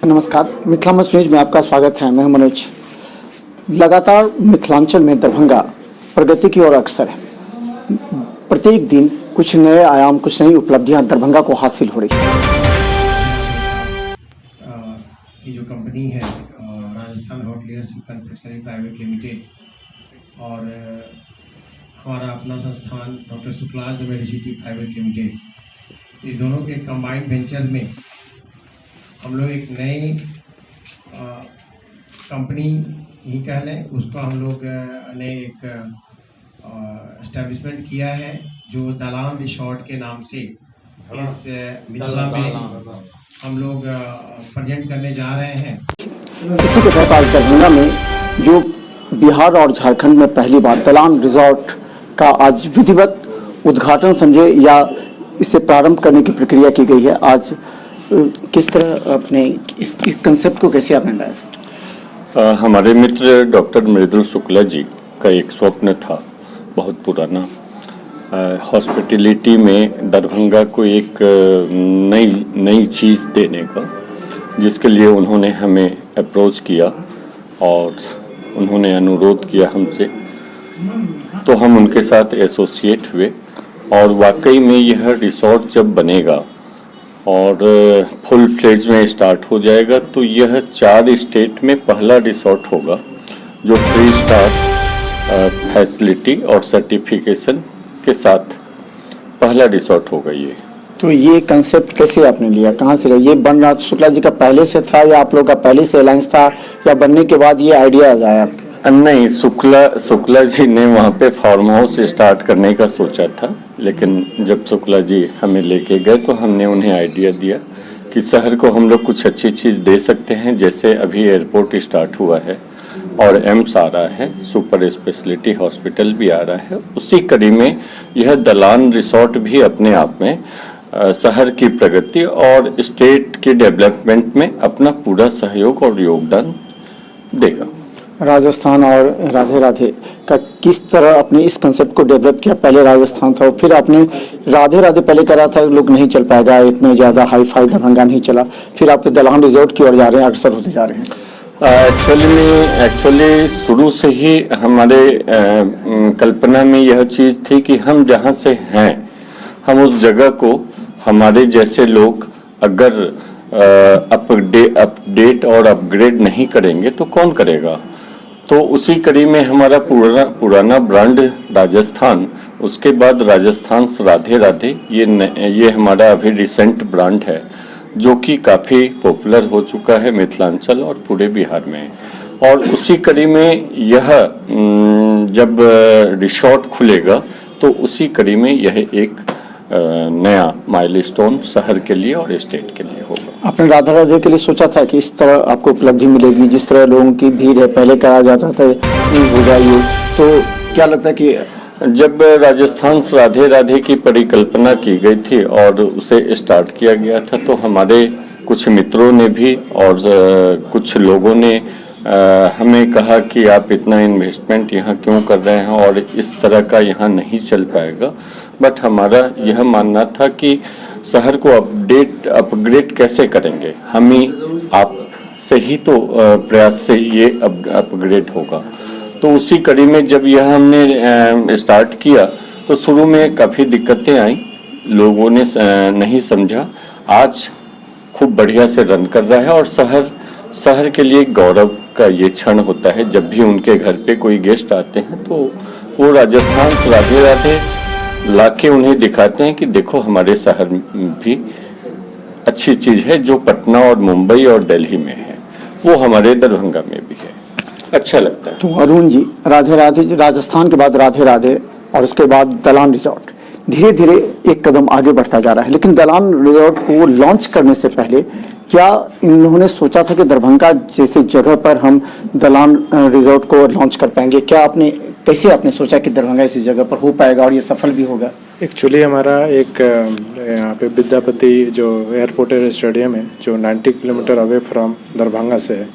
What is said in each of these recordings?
नमस्कार, मिथिलामंच न्यूज में आपका स्वागत है। मैं मनोज। लगातार मिथिलांचल में दरभंगा प्रगति की ओर अग्रसर है। प्रत्येक दिन कुछ नए आयाम, कुछ नई उपलब्धियां दरभंगा को हासिल हो रही है। ये जो कंपनी है Rajasthan hoteliers confectionery private limited और हमारा अपना संस्थान डॉक्टर शुक्लाज मेडिसिटी प्राइवेट लिमिटेड, इस दोनों के कंबाइंड वेंचर में हम लोग एक नई कंपनी ही कह लें, उसको हम लोग ने एक एस्टेब्लिशमेंट किया है जो दलान रिसोर्ट के नाम से इस मिथिला में हम लोग प्रेजेंट करने जा रहे हैं। इसी के तहत आज दरभंगा में जो बिहार और झारखंड में पहली बार दलान रिजॉर्ट का आज विधिवत उद्घाटन समझे या इसे प्रारंभ करने की प्रक्रिया की गई है। आज किस तरह अपने इस कंसेप्ट को कैसे आपने लाया? हमारे मित्र डॉक्टर मृदुल शुक्ला जी का एक स्वप्न था बहुत पुराना, हॉस्पिटैलिटी में दरभंगा को एक नई चीज़ देने का, जिसके लिए उन्होंने हमें अप्रोच किया और उन्होंने अनुरोध किया हमसे, तो हम उनके साथ एसोसिएट हुए और वाकई में यह रिसोर्ट जब बनेगा और फुल फ्लेज में स्टार्ट हो जाएगा तो यह 4 स्टेट में पहला रिसोर्ट होगा जो 3 स्टार फैसिलिटी और सर्टिफिकेशन के साथ पहला रिसोर्ट होगा ये। तो ये कंसेप्ट कैसे आपने लिया, कहाँ से लिया? ये बन रहा शुक्ला जी का पहले से था या आप लोग का पहले से अलायंस था या बनने के बाद ये आइडिया आया आपके? नहीं, शुक्ला जी ने वहाँ पे फार्म हाउस स्टार्ट करने का सोचा था, लेकिन जब शुक्ला जी हमें लेके गए तो हमने उन्हें आइडिया दिया कि शहर को हम लोग कुछ अच्छी चीज़ दे सकते हैं। जैसे अभी एयरपोर्ट स्टार्ट हुआ है और एम्स आ रहा है, सुपर स्पेशलिटी हॉस्पिटल भी आ रहा है, उसी कड़ी में यह दलान रिसोर्ट भी अपने आप में शहर की प्रगति और स्टेट के डेवलपमेंट में अपना पूरा सहयोग और योगदान देगा। राजस्थान और राधे राधे का किस तरह अपने इस कंसेप्ट को डेवलप किया? पहले राजस्थान था, फिर आपने राधे राधे पहले करा था, लोग नहीं चल पाएगा, इतने ज़्यादा हाई फाई दरभंगा नहीं चला, फिर आप दलान रिजॉर्ट की ओर जा रहे हैं, अक्सर होते जा रहे हैं। एक्चुअली शुरू से ही हमारे कल्पना में यह चीज़ थी कि हम जहाँ से हैं हम उस जगह को हमारे जैसे लोग अगर अपडेट और अपग्रेड नहीं करेंगे तो कौन करेगा। तो उसी कड़ी में हमारा पुराना ब्रांड राजस्थान, उसके बाद राजस्थान राधे राधे, ये हमारा अभी रिसेंट ब्रांड है जो कि काफ़ी पॉपुलर हो चुका है मिथिलांचल और पूरे बिहार में। और उसी कड़ी में यह जब रिसोर्ट खुलेगा तो उसी कड़ी में यह एक नया माइलस्टोन शहर के लिए और स्टेट के लिए होगा। आपने राधा राधे के लिए सोचा था कि इस तरह आपको उपलब्धि मिलेगी, जिस तरह लोगों की भीड़ है, पहले करा जाता था नहीं हो जाइए, तो क्या लगता है कि जब राजस्थान राधे राधे की परिकल्पना की गई थी और उसे स्टार्ट किया गया था तो हमारे कुछ मित्रों ने भी और कुछ लोगों ने हमें कहा कि आप इतना इन्वेस्टमेंट यहाँ क्यों कर रहे हैं और इस तरह का यहाँ नहीं चल पाएगा। बट हमारा यह मानना था कि शहर को अपग्रेड कैसे करेंगे, हम ही आप से ही तो प्रयास से ये अपग्रेड होगा। तो उसी कड़ी में जब यह हमने स्टार्ट किया तो शुरू में काफ़ी दिक्कतें आई, लोगों ने नहीं समझा। आज खूब बढ़िया से रन कर रहा है और शहर के लिए गौरव का ये क्षण होता है जब भी उनके घर पे कोई गेस्ट आते हैं तो वो राजस्थान राधे राधे लाके उन्हें दिखाते हैं कि देखो हमारे शहर भी अच्छी चीज़ है जो पटना और मुंबई और दिल्ली में है, वो हमारे दरभंगा में भी है, अच्छा लगता है। तो अरुण जी, राधे राधे राजस्थान के बाद राधे राधे और उसके बाद दलान रिजॉर्ट धीरे धीरे एक कदम आगे बढ़ता जा रहा है, लेकिन दलान रिजॉर्ट को लॉन्च करने से पहले क्या इन्होंने सोचा था कि दरभंगा जैसे जगह पर हम दलान रिजॉर्ट को लॉन्च कर पाएंगे? कैसे आपने सोचा कि दरभंगा इसी जगह पर हो पाएगा और ये सफल भी होगा? एक्चुअली हमारा एक यहाँ पे विद्यापति जो एयरपोर्ट स्टेडियम है जो 90 किलोमीटर अवे फ्रॉम दरभंगा से है,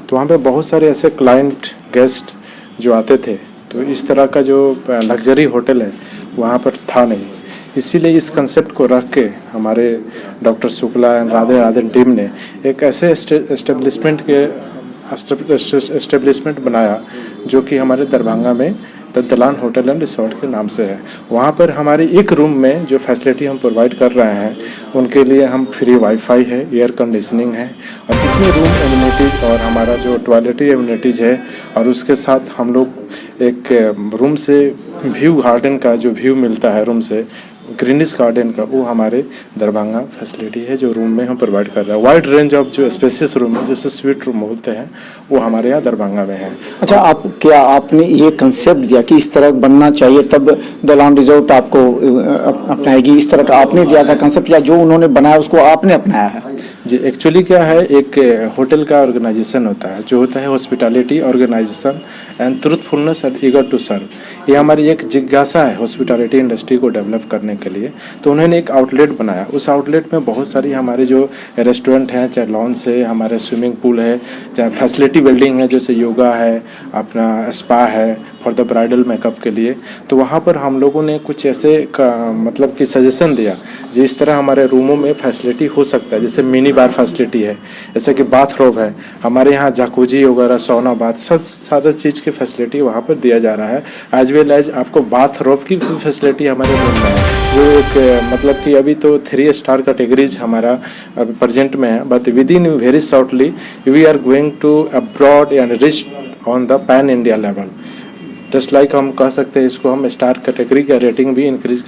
तो वहाँ पे बहुत सारे ऐसे क्लाइंट गेस्ट जो आते थे, तो इस तरह का जो लग्जरी होटल है वहाँ पर था नहीं। इसीलिए इस कंसेप्ट को रख के हमारे doctor Shukla and Radhe राधन team ने एक ऐसे एस्टेब्लिशमेंट बनाया जो कि हमारे दरभंगा में द दलान होटल एंड रिसोर्ट के नाम से है। वहाँ पर हमारे एक रूम में जो फैसिलिटी हम प्रोवाइड कर रहे हैं उनके लिए हम फ्री वाईफाई है, एयर कंडीशनिंग है और जितने रूम एमिनिटीज़ और हमारा जो टॉयलेटरी एमिनिटीज़ है और उसके साथ हम लोग एक रूम से व्यू गार्डन का जो व्यू मिलता है रूम से ग्रीनिश गार्डन का, वो हमारे दरभंगा फैसिलिटी है जो रूम में हम प्रोवाइड कर रहे हैं। वाइड रेंज ऑफ जो स्पेसियस रूम है जिसे स्वीट रूम बोलते हैं वो हमारे यहाँ दरभंगा में है। अच्छा, आपने ये कंसेप्ट दिया कि इस तरह बनना चाहिए तब दलान रिजॉर्ट आपको अपनाएगी, इस तरह का आपने दिया था कंसेप्ट या जो उन्होंने बनाया उसको आपने अपनाया है? जी, एक्चुअली क्या है, एक होटल का ऑर्गेनाइजेशन होता है जो होता है hospitality organisation and truthfulness and eager to serve. ये हमारी एक जिज्ञासा है हॉस्पिटैलिटी इंडस्ट्री को डेवलप करने के लिए। तो उन्होंने एक आउटलेट बनाया, उस आउटलेट में बहुत सारी हमारे जो रेस्टोरेंट हैं, चाहे लॉन्स है, हमारे स्विमिंग पूल है, चाहे फैसिलिटी बिल्डिंग है जैसे योगा है, अपना स्पा है फॉर द ब्राइडल मेकअप के लिए। तो वहाँ पर हम लोगों ने कुछ ऐसे मतलब कि सजेशन दिया जिस तरह हमारे रूमों में फैसिलिटी हो सकता है, जैसे मिनी बार फैसिलिटी है, जैसे कि बाथरोब है, हमारे यहाँ जाकुजी वगैरह, सौना बाथ, सब सारे चीज़ की फैसिलिटी वहाँ पर दिया जा रहा है। एज वेल एज आपको बाथरोब की फैसिलिटी हमारे रूम में है। वो एक मतलब कि अभी तो 3 स्टार कैटेगरीज हमारा प्रेजेंट में है, but with in very shortly we are going to abroad and reach on the pan India level. Just like हम कह सकते हैं इसको हम स्टार कैटेगरी का रेटिंग भी इंक्रीज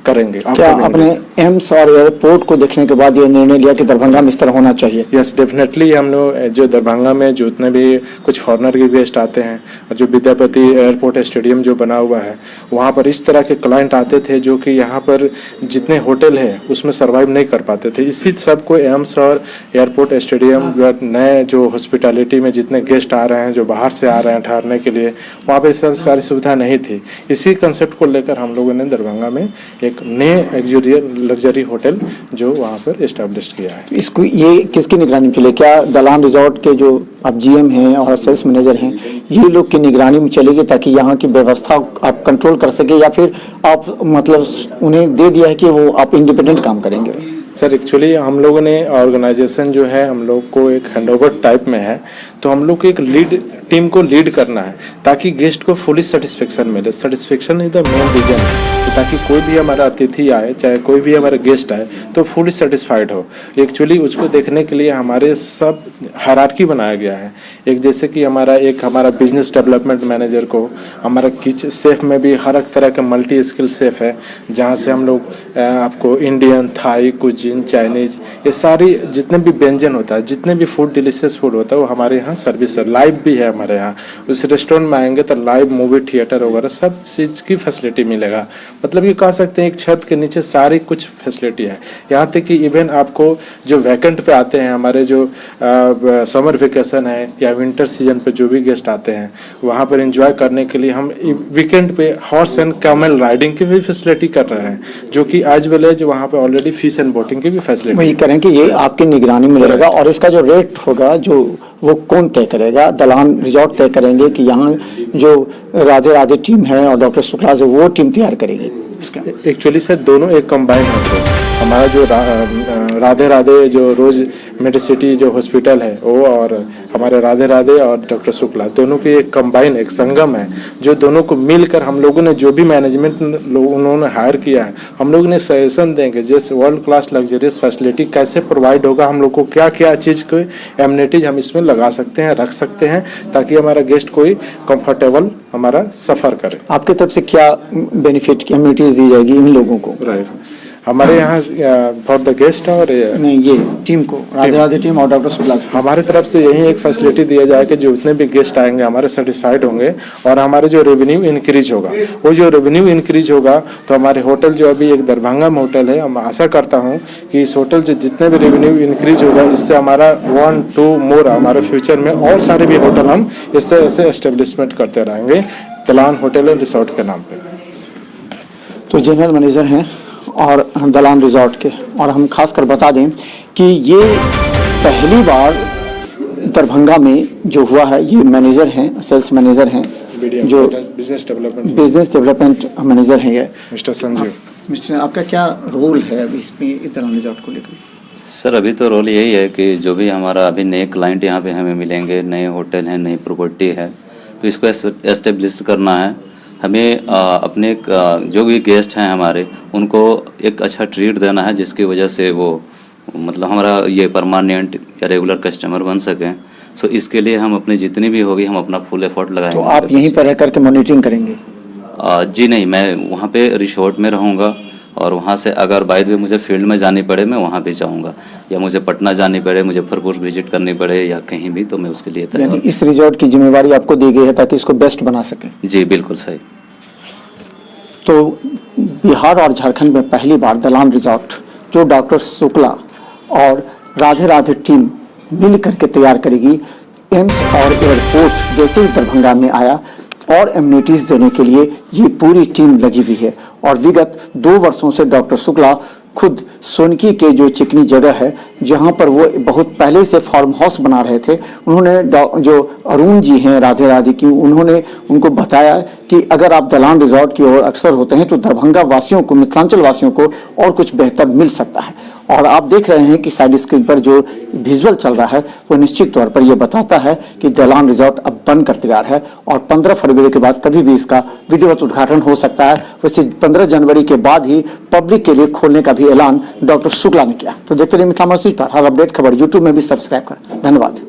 करेंगे। क्या आपने एम्स और एयरपोर्ट को देखने के बाद ये निर्णय लिया कि दरभंगा में इस तरह होना चाहिए? Yes, definitely. हम लोग जो दरभंगा में जो उतने भी कुछ फॉरेनर के गेस्ट आते हैं और जो विद्यापति एयरपोर्ट स्टेडियम जो बना हुआ है वहाँ पर इस तरह के क्लाइंट आते थे जो कि यहाँ पर जितने होटल है उसमें सर्वाइव नहीं कर पाते थे। इसी सब को एम्स और एयरपोर्ट स्टेडियम नए जो हॉस्पिटैलिटी में जितने गेस्ट आ रहे हैं जो बाहर से आ रहे हैं ठहरने के लिए, वहाँ पर सारी सुविधा नहीं थी। इसी कंसेप्ट को लेकर हम लोगों ने दरभंगा में एक नए लग्जरी होटल जो वहाँ पर एस्टैब्लिश किया है। इसको ये किसकी निगरानी में चले? क्या दलान रिजॉर्ट के जो आप जीएम हैं और सेल्स मैनेजर हैं ये लोग की निगरानी में चलेगी ताकि यहाँ की व्यवस्था आप कंट्रोल कर सके, या फिर आप मतलब उन्हें दे दिया है कि वो आप इंडिपेंडेंट काम करेंगे? सर, एक्चुअली हम लोगों ने ऑर्गेनाइजेशन जो है हम लोग को एक हैंडओवर टाइप में है, तो हम लोग को एक लीड टीम को लीड करना है ताकि गेस्ट को फुली सेटिस्फेक्शन मिले। Satisfaction is the main reason, तो ताकि कोई भी हमारा अतिथि आए चाहे कोई भी हमारा गेस्ट आए तो फुली सेटिस्फाइड हो। एक्चुअली उसको देखने के लिए हमारे सब हायरार्की बनाया गया है। एक जैसे कि हमारा बिजनेस डेवलपमेंट मैनेजर को हमारा किचन सेफ में भी हर एक तरह का मल्टी स्किल सेफ है, जहाँ से हम लोग आपको इंडियन, थाई, कुजिन, चाइनीज, ये सारी जितने भी व्यंजन होता है, जितने भी फूड डिलीशियस फूड होता है वो हमारे यहाँ सर्विस है। लाइव भी है हमारे यहाँ। उस रेस्टोरेंट में आएंगे तो लाइव मूवी थिएटर वगैरह सब चीज़ की फैसिलिटी मिलेगा। मतलब ये कह सकते हैं एक छत के नीचे सारी कुछ फैसिलिटी है। यहाँ तक कि इवन आपको जो वैकेंट पे आते हैं, हमारे जो समर वेकेशन है या विंटर सीजन पे जो भी गेस्ट आते हैं वहाँ पर एंजॉय करने के लिए हम वीकेंड पे हॉर्स एंड कैमल राइडिंग की भी फैसिलिटी कर रहे हैं, जो कि आज वेल एज वहाँ पे ऑलरेडी फिश एंड बोटिंग की भी फैसिलिटी। वही करें कि ये आपकी निगरानी में रहेगा और इसका जो रेट होगा जो वो कौन तय करेगा? दलान रिजॉर्ट तय करेंगे कि यहाँ जो राधे राधे टीम है और डॉक्टर शुक्ला जो वो टीम तैयार करेगी? एक्चुअली सर दोनों एक कंबाइन होते हैं। हमारा जो राधे राधे जो रोज मेडिसिटी जो हॉस्पिटल है वो और हमारे राधे राधे और डॉक्टर शुक्ला दोनों के एक कंबाइन एक संगम है, जो दोनों को मिलकर हम लोगों ने जो भी मैनेजमेंट उन्होंने हायर किया है हम लोग ने सजेशन देंगे जैसे वर्ल्ड क्लास लग्जरियस फैसिलिटी कैसे प्रोवाइड होगा, हम लोग को क्या क्या चीज़ को एमिनिटीज हम इसमें लगा सकते हैं, रख सकते हैं, ताकि हमारा गेस्ट कोई कंफर्टेबल हमारा सफ़र करे। आपकी तरफ से क्या बेनिफिट एमिनिटीज दी जाएगी इन लोगों को? राइट, हमारे यहाँ फॉर द गेस्ट और नहीं ये टीम को, राधे राधे टीम और डॉक्टर शुक्ला, हमारी तरफ से यही एक फैसिलिटी दिया जाए कि जो जितने भी गेस्ट आएंगे हमारे सेटिस्फाइड होंगे और हमारे जो रेवेन्यू इंक्रीज होगा, वो जो रेवेन्यू इंक्रीज होगा तो हमारे होटल जो अभी एक दरभंगा में होटल है, हम आशा करता हूँ कि इस होटल से जितने भी रेवेन्यू इंक्रीज होगा इससे हमारा 1-2 मोर हमारे फ्यूचर में और सारे भी होटल हम इससे ऐसे एस्टेब्लिशमेंट करते रहेंगे दलान होटल एंड रिसोर्ट के नाम पे। तो जनरल मैनेजर हैं और दलान रिजॉर्ट के, और हम खासकर बता दें कि ये पहली बार दरभंगा में जो हुआ है, ये मैनेजर हैं, सेल्स मैनेजर हैं, जो बिजनेस डेवलपमेंट मैनेजर हैं ये मिस्टर संजीव। मिस्टर आपका क्या रोल है अभी इसमें इस दलान रिजॉर्ट को लेकर? सर अभी तो रोल यही है कि जो भी हमारा अभी नए क्लाइंट यहाँ पे हमें मिलेंगे, नए होटल हैं, नई प्रॉपर्टी है, तो इसको एस्टेब्लिश करना है हमें। अपने जो भी गेस्ट हैं हमारे उनको एक अच्छा ट्रीट देना है, जिसकी वजह से वो मतलब हमारा ये परमानेंट या रेगुलर कस्टमर बन सकें। सो इसके लिए हम अपनी जितनी भी होगी हम अपना फुल एफर्ट लगाएंगे। तो आप यहीं पर रह करके मॉनिटरिंग करेंगे? जी नहीं, मैं वहाँ पे रिसोर्ट में रहूँगा और वहाँ से अगर बाय द वे मुझे फील्ड में जानी पड़े मैं वहाँ भी जाऊँगा, या मुझे पटना जानी पड़े, मुजफ्फरपुर विजिट करनी पड़े या कहीं भी, तो मैं उसके लिए तैयार। यानी इस रिजॉर्ट की जिम्मेवारी आपको दी गई है ताकि इसको बेस्ट बना सकें? जी बिल्कुल सही। तो बिहार और झारखंड में पहली बार दलान रिजॉर्ट जो डॉक्टर शुक्ला और राधे राधे टीम मिल करके तैयार करेगी, एम्स और एयरपोर्ट जैसे ही दरभंगा में आया और एम्यूनिटीज़ देने के लिए ये पूरी टीम लगी हुई है। और विगत 2 वर्षों से डॉक्टर शुक्ला खुद सोनकी के जो चिकनी जगह है जहाँ पर वो बहुत पहले से फार्म हाउस बना रहे थे, उन्होंने जो अरुण जी हैं राधे राधे की, उन्होंने उनको बताया कि अगर आप दलान रिजॉर्ट की ओर अक्सर होते हैं तो दरभंगा वासियों को, मिथिलांचल वासियों को और कुछ बेहतर मिल सकता है। और आप देख रहे हैं कि साइड स्क्रीन पर जो विजुअल चल रहा है वो निश्चित तौर पर ये बताता है कि दलान रिजॉर्ट अब बनकर तैयार है और 15 फरवरी के बाद कभी भी इसका विधिवत उद्घाटन हो सकता है। वैसे 15 जनवरी के बाद ही पब्लिक के लिए खोलने का भी ऐलान डॉक्टर शुक्ला ने किया। तो देखते रहिए मिथिला न्यूज़ पर हर अपडेट खबर यूट्यूब में भी सब्सक्राइब कर। धन्यवाद।